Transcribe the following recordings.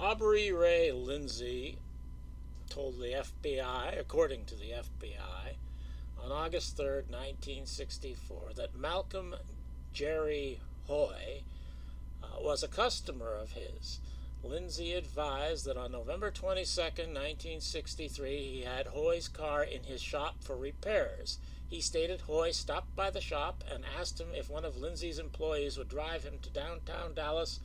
Aubrey Ray Lindsay told the FBI, according to the FBI, on August 3rd, 1964, that Malcolm Jerry Hoy was a customer of his. Lindsay advised that on November 22nd, 1963, he had Hoy's car in his shop for repairs. He stated Hoy stopped by the shop and asked him if one of Lindsay's employees would drive him to downtown Dallas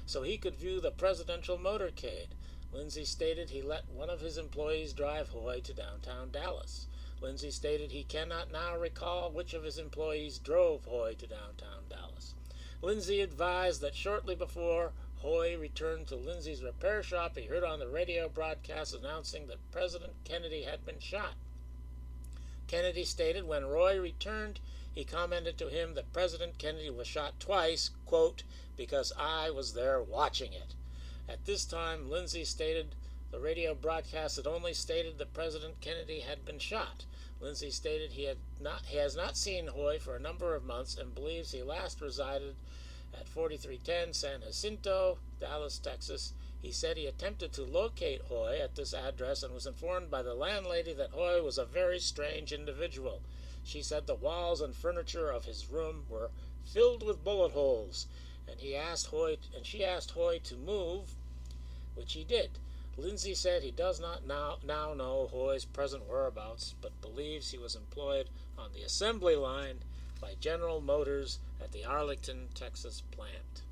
so he could view the presidential motorcade. Lindsay stated he let one of his employees drive Hoy to downtown Dallas. Lindsay stated he cannot now recall which of his employees drove Hoy to downtown Dallas. Lindsay advised that shortly before Hoy returned to Lindsay's repair shop, he heard on the radio broadcast announcing that President Kennedy had been shot. Kennedy stated when Roy returned, he commented to him that President Kennedy was shot twice, quote, because I was there watching it. At this time, Lindsay stated the radio broadcast had only stated that President Kennedy had been shot. Lindsay stated he has not seen Hoy for a number of months and believes he last resided at 4310 San Jacinto, Dallas, Texas. He said he attempted to locate Hoy at this address and was informed by the landlady that Hoy was a very strange individual. She said the walls and furniture of his room were filled with bullet holes, and she asked Hoy to move, which he did. Lindsay said he does not now know Hoy's present whereabouts, but believes he was employed on the assembly line by General Motors at the Arlington, Texas plant.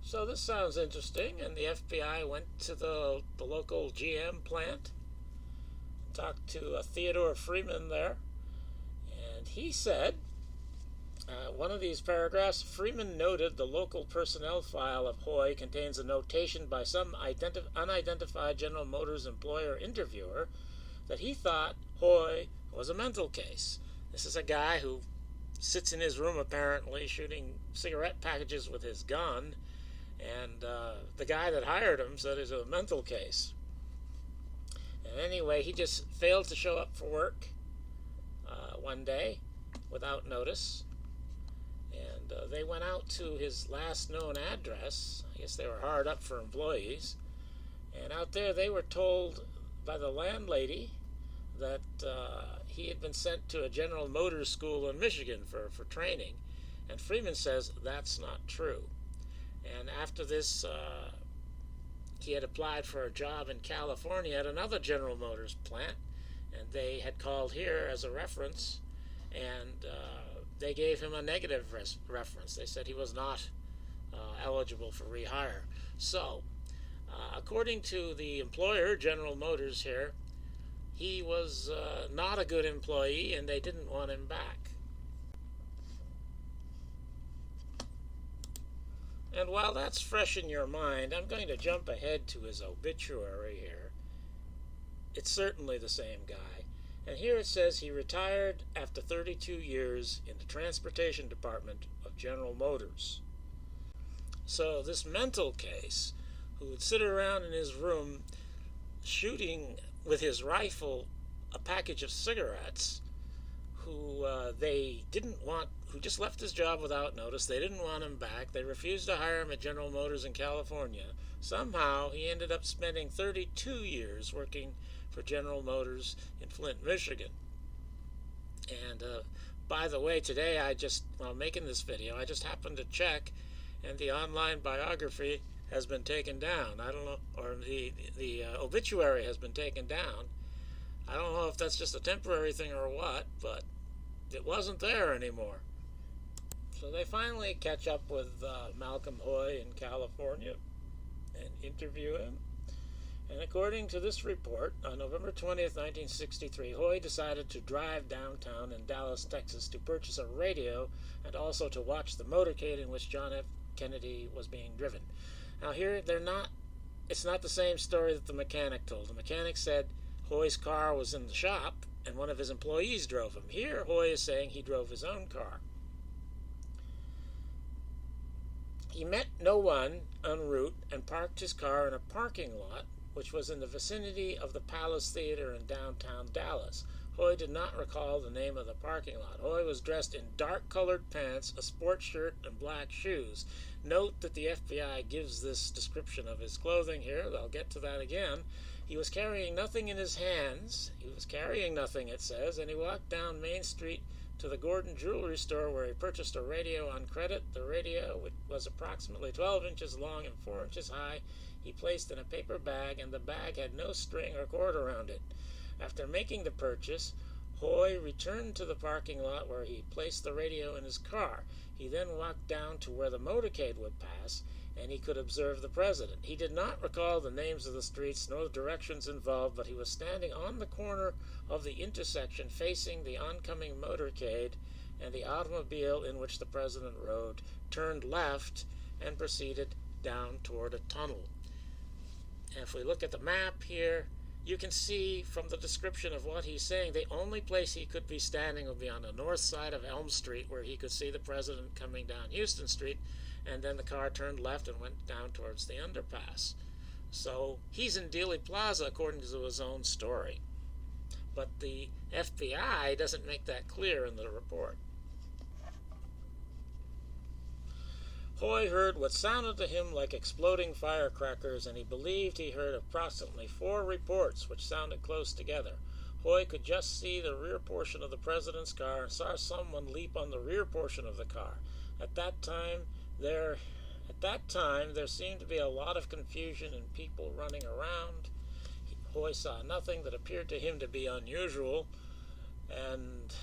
So this sounds interesting, and the FBI went to the local GM plant, talked to Theodore Freeman there, and he said, one of these paragraphs, Freeman noted the local personnel file of Hoy contains a notation by some unidentified General Motors employer interviewer that he thought Hoy was a mental case. This is a guy who sits in his room apparently shooting cigarette packages with his gun, and the guy that hired him said he's a mental case. And anyway, he just failed to show up for work one day without notice. And they went out to his last known address. I guess they were hard up for employees. And out there they were told by the landlady that he had been sent to a General Motors school in Michigan for training. And Freeman says that's not true. And after this, he had applied for a job in California at another General Motors plant. And they had called here as a reference. And they gave him a negative reference. They said he was not eligible for rehire. So, according to the employer, General Motors here, he was not a good employee and they didn't want him back. And while that's fresh in your mind, I'm going to jump ahead to his obituary here. It's certainly the same guy. And here it says he retired after 32 years in the transportation department of General Motors. So this mental case, who would sit around in his room shooting with his rifle a package of cigarettes, who who just left his job without notice. They didn't want him back. They refused to hire him at General Motors in California. Somehow he ended up spending 32 years working for General Motors in Flint, Michigan. And by the way, today while making this video, I just happened to check, and the online biography has been taken down. I don't know, or the obituary has been taken down. I don't know if that's just a temporary thing or what, but it wasn't there anymore. So they finally catch up with Malcolm Hoy in California and interview him. And according to this report, on November 20th, 1963, Hoy decided to drive downtown in Dallas, Texas to purchase a radio and also to watch the motorcade in which John F. Kennedy was being driven. Now here, it's not the same story that the mechanic told. The mechanic said Hoy's car was in the shop and one of his employees drove him. Here, Hoy is saying he drove his own car. He met no one en route and parked his car in a parking lot which was in the vicinity of the Palace Theater in downtown Dallas. Hoy did not recall the name of the parking lot. Hoy was dressed in dark-colored pants, a sports shirt, and black shoes. Note that the FBI gives this description of his clothing here. I'll get to that again. He was carrying nothing in his hands. He was carrying nothing, it says, and he walked down Main Street to the Gordon Jewelry Store where he purchased a radio on credit. The radio, which was approximately 12 inches long and 4 inches high, he placed in a paper bag, and the bag had no string or cord around it. After making the purchase, Hoy returned to the parking lot where he placed the radio in his car. He then walked down to where the motorcade would pass, and he could observe the president. He did not recall the names of the streets nor the directions involved, but he was standing on the corner of the intersection facing the oncoming motorcade, and the automobile in which the president rode turned left and proceeded down toward a tunnel. And if we look at the map here, you can see from the description of what he's saying, the only place he could be standing would be on the north side of Elm Street, where he could see the president coming down Houston Street, and then the car turned left and went down towards the underpass. So he's in Dealey Plaza, according to his own story. But the FBI doesn't make that clear in the report. Hoy heard what sounded to him like exploding firecrackers, and he believed he heard approximately 4 reports which sounded close together. Hoy could just see the rear portion of the president's car and saw someone leap on the rear portion of the car. At that time, there seemed to be a lot of confusion and people running around. Hoy saw nothing that appeared to him to be unusual, and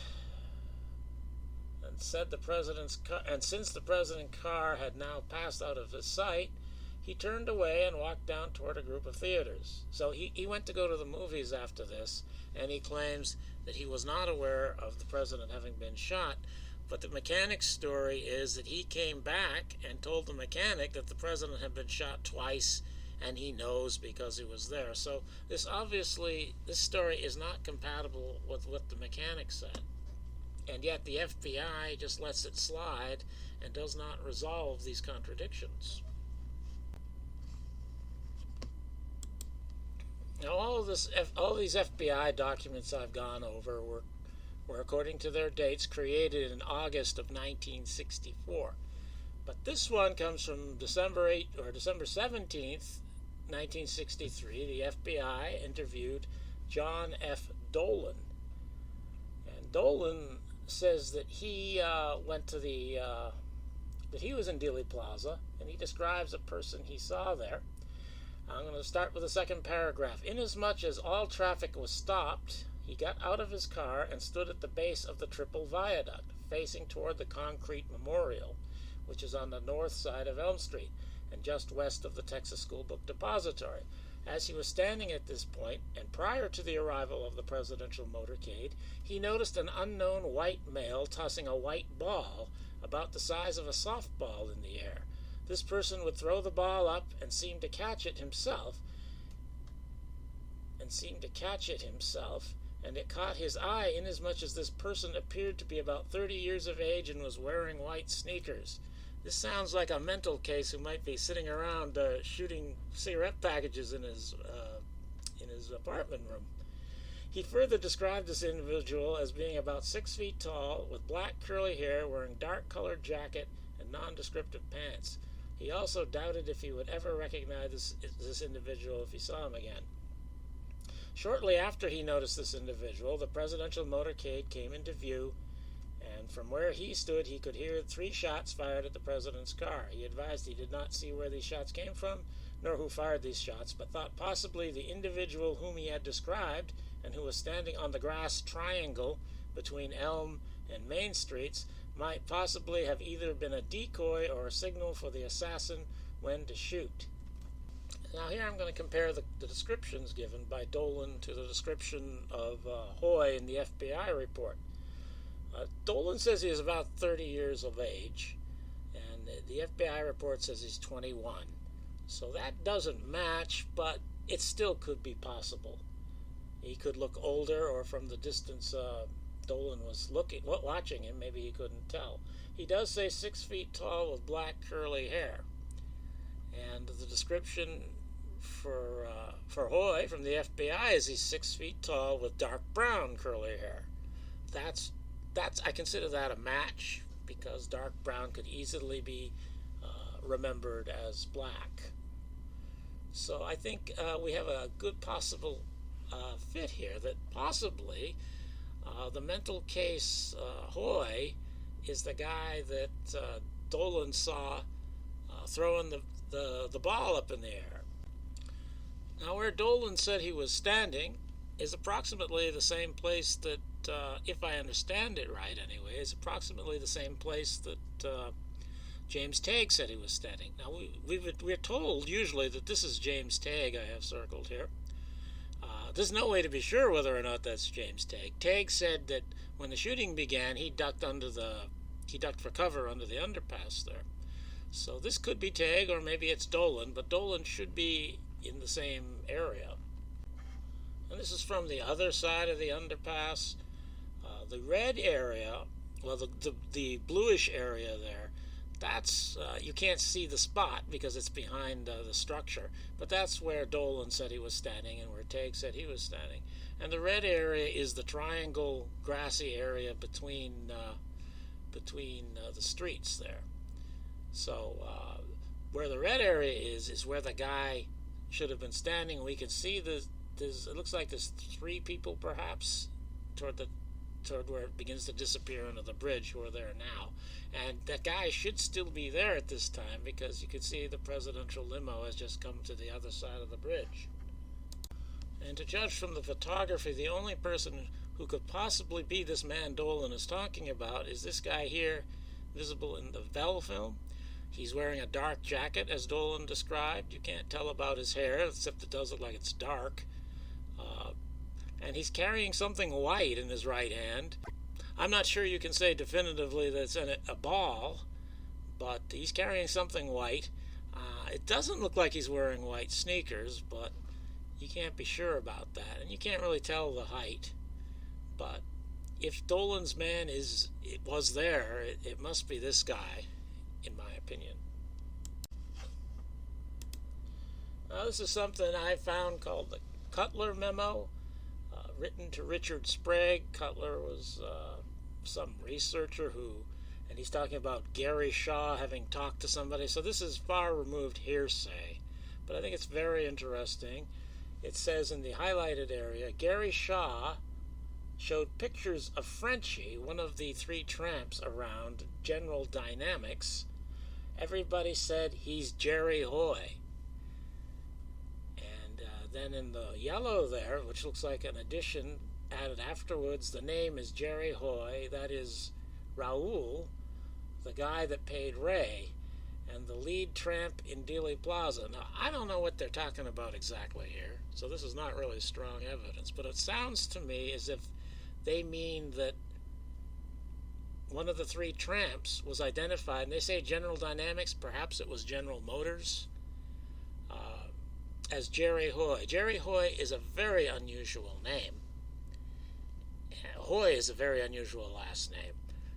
since the president's car had now passed out of his sight, he turned away and walked down toward a group of theaters. So he went to go to the movies after this, and he claims that he was not aware of the president having been shot. But the mechanic's story is that he came back and told the mechanic that the president had been shot twice, and he knows because he was there. So this story is not compatible with what the mechanic said. And yet the FBI just lets it slide and does not resolve these contradictions. Now, all these FBI documents I've gone over were, according to their dates, created in August of 1964. But this one comes from December 17th, 1963. The FBI interviewed John F. Dolan. And Dolan says that he that he was in Dealey Plaza, and he describes a person he saw there. I'm going to start with the second paragraph. Inasmuch as all traffic was stopped, he got out of his car and stood at the base of the triple viaduct, facing toward the concrete memorial, which is on the north side of Elm Street and just west of the Texas School Book Depository. As he was standing at this point, and prior to the arrival of the presidential motorcade, he noticed an unknown white male tossing a white ball about the size of a softball in the air. This person would throw the ball up and seem to catch it himself, and it caught his eye inasmuch as this person appeared to be about 30 years of age and was wearing white sneakers. This sounds like a mental case who might be sitting around shooting cigarette packages in his apartment room. He further described this individual as being about 6 feet tall, with black curly hair, wearing dark-colored jacket and nondescriptive pants. He also doubted if he would ever recognize this individual if he saw him again. Shortly after he noticed this individual, the presidential motorcade came into view, and from where he stood, he could hear 3 shots fired at the president's car. He advised he did not see where these shots came from, nor who fired these shots, but thought possibly the individual whom he had described, and who was standing on the grass triangle between Elm and Main Streets, might possibly have either been a decoy or a signal for the assassin when to shoot. Now here I'm going to compare the descriptions given by Dolan to the description of Hoy in the FBI report. Dolan says he is about 30 years of age, and the FBI report says he's 21. So that doesn't match, but it still could be possible. He could look older, or from the distance Dolan was watching him, maybe he couldn't tell. He does say 6 feet tall with black curly hair. And the description for Hoy from the FBI is he's 6 feet tall with dark brown curly hair. That's I consider that a match because dark brown could easily be remembered as black. So I think we have a good possible fit here that possibly the mental case Hoy is the guy that Dolan saw throwing the ball up in the air. Now, where Dolan said he was standing is approximately the same place that, if I understand it right anyway, is approximately the same place that James Tague said he was standing. Now, we're told usually that this is James Tague I have circled here. There's no way to be sure whether or not that's James Tague. Tague said that when the shooting began, he ducked for cover under the underpass there. So this could be Tague, or maybe it's Dolan, but Dolan should be in the same area. And this is from the other side of the underpass. The red area, well, the bluish area there, that's you can't see the spot because it's behind the structure, but that's where Dolan said he was standing and where Tague said he was standing. And the red area is the triangle grassy area between the streets there. So where the red area is where the guy should have been standing. We can see it looks like there's 3 people perhaps toward where it begins to disappear under the bridge who are there now. And that guy should still be there at this time because you can see the presidential limo has just come to the other side of the bridge. And to judge from the photography, the only person who could possibly be this man Dolan is talking about is this guy here, visible in the Bell film. He's wearing a dark jacket, as Dolan described. You can't tell about his hair, except it does look like it's dark. And he's carrying something white in his right hand. I'm not sure you can say definitively that it's in it a ball, but he's carrying something white. It doesn't look like he's wearing white sneakers, but you can't be sure about that. And you can't really tell the height. But if Dolan's man was there, it must be this guy, in my opinion. Now, this is something I found called the Cutler Memo, written to Richard Sprague. Cutler was some researcher and he's talking about Gary Shaw having talked to somebody. So this is far removed hearsay, but I think it's very interesting. It says in the highlighted area, Gary Shaw showed pictures of Frenchie, one of the 3 tramps around General Dynamics. Everybody said he's Jerry Hoy. And then in the yellow there, which looks like an addition added afterwards, the name is Jerry Hoy. That is Raoul, the guy that paid Ray, and the lead tramp in Dealey Plaza. Now, I don't know what they're talking about exactly here, so this is not really strong evidence, but it sounds to me as if they mean that one of the 3 tramps was identified, and they say General Dynamics, perhaps it was General Motors, as Jerry Hoy. Jerry Hoy is a very unusual name. Hoy is a very unusual last name.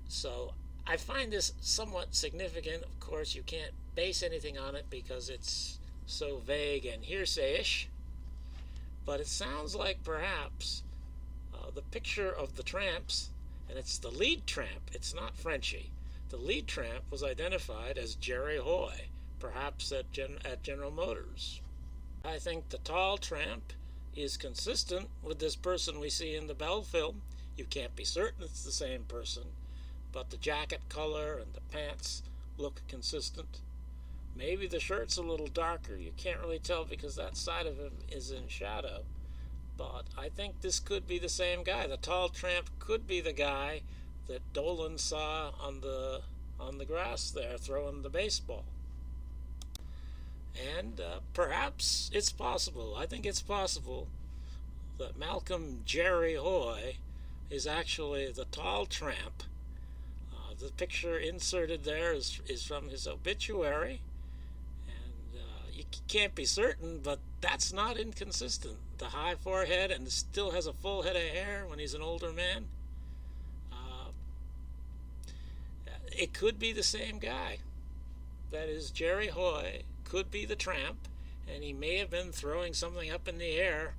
So I find this somewhat significant. Of course, you can't base anything on it because it's so vague and hearsay-ish, but it sounds like perhaps the picture of the tramps, and it's the lead tramp, it's not Frenchie. The lead tramp was identified as Jerry Hoy, perhaps at General Motors. I think the tall tramp is consistent with this person we see in the Bell film. You can't be certain it's the same person, but the jacket color and the pants look consistent. Maybe the shirt's a little darker. You can't really tell because that side of him is in shadow. But I think this could be the same guy. The tall tramp could be the guy that Dolan saw on the grass there throwing the baseball. And perhaps it's possible, I think it's possible, that Malcolm Jerry Hoy is actually the tall tramp. The picture inserted there is from his obituary, and you can't be certain, but that's not inconsistent. The high forehead, and still has a full head of hair when he's an older man. It could be the same guy. That is, Jerry Hoy could be the tramp, and he may have been throwing something up in the air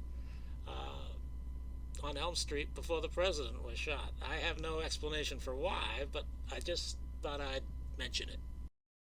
on Elm Street before the president was shot. I have no explanation for why, but I just thought I'd mention it.